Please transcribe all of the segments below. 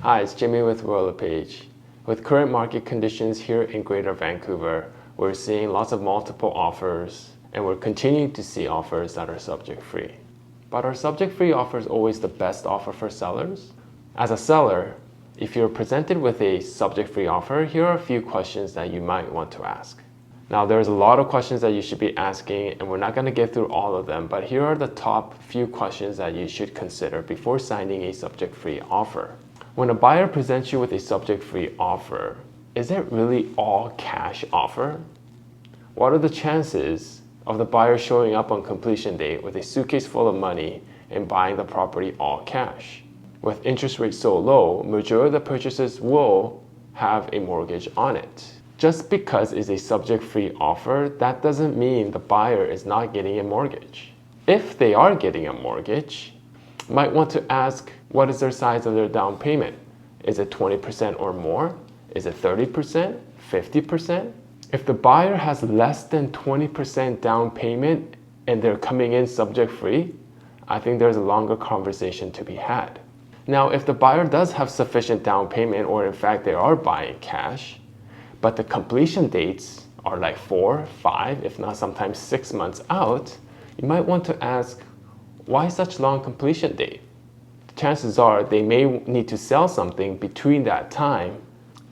Hi, it's Jimmy with Royal LePage. With current market conditions here in Greater Vancouver, we're seeing lots of multiple offers, and we're continuing to see offers that are subject-free. But are subject-free offers always the best offer for sellers? As a seller, if you're presented with a subject-free offer, here are a few questions that you might want to ask. Now, there's a lot of questions that you should be asking, and we're not going to get through all of them, but here are the top few questions that you should consider before signing a subject-free offer. When a buyer presents you with a subject-free offer, is it really all cash offer? What are the chances of the buyer showing up on completion date with a suitcase full of money and buying the property all cash? With interest rates so low, majority of the purchases will have a mortgage on it. Just because it's a subject-free offer, that doesn't mean the buyer is not getting a mortgage. If they are getting a mortgage, you might want to ask, what is their size of their down payment? Is it 20% or more? Is it 30%? 50%? If the buyer has less than 20% down payment and they're coming in subject-free, I think there's a longer conversation to be had. Now, if the buyer does have sufficient down payment, or in fact they are buying cash, but the completion dates are like 4, 5, if not sometimes 6 months out, you might want to ask, why such long completion date? Chances are they may need to sell something between that time.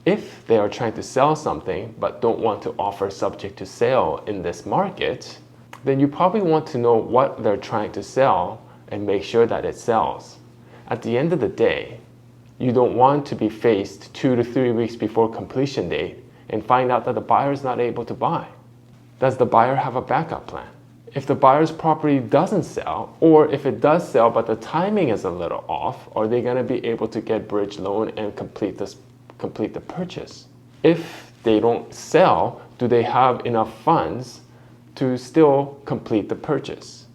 If they are trying to sell something but don't want to offer subject to sale in this market, then you probably want to know what they're trying to sell and make sure that it sells. At the end of the day, you don't want to be faced 2 to 3 weeks before completion date and find out that the buyer is not able to buy. Does the buyer have a backup plan? If the buyer's property doesn't sell, or if it does sell but the timing is a little off, are they going to be able to get bridge loan and complete the purchase? If they don't sell, do they have enough funds to still complete the purchase?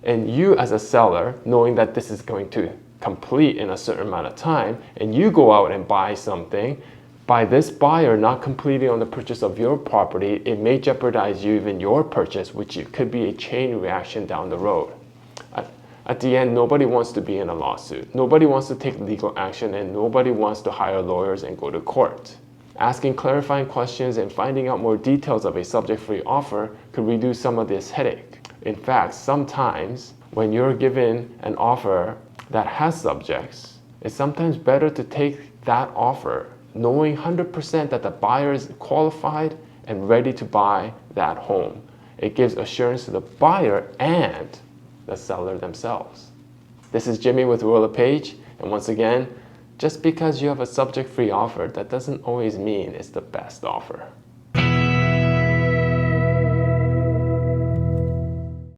And you as a seller, knowing that this is going to complete in a certain amount of time, and you go out and buy something, by this buyer not completing on the purchase of your property, it may jeopardize you even your purchase, which could be a chain reaction down the road. At the end, nobody wants to be in a lawsuit. Nobody wants to take legal action, and nobody wants to hire lawyers and go to court. Asking clarifying questions and finding out more details of a subject-free offer could reduce some of this headache. In fact, sometimes when you're given an offer that has subjects, it's sometimes better to take that offer knowing 100% that the buyer is qualified and ready to buy that home. It gives assurance to the buyer and the seller themselves. This is Jimmy with Royal LePage, and once again, just because you have a subject-free offer, that doesn't always mean it's the best offer.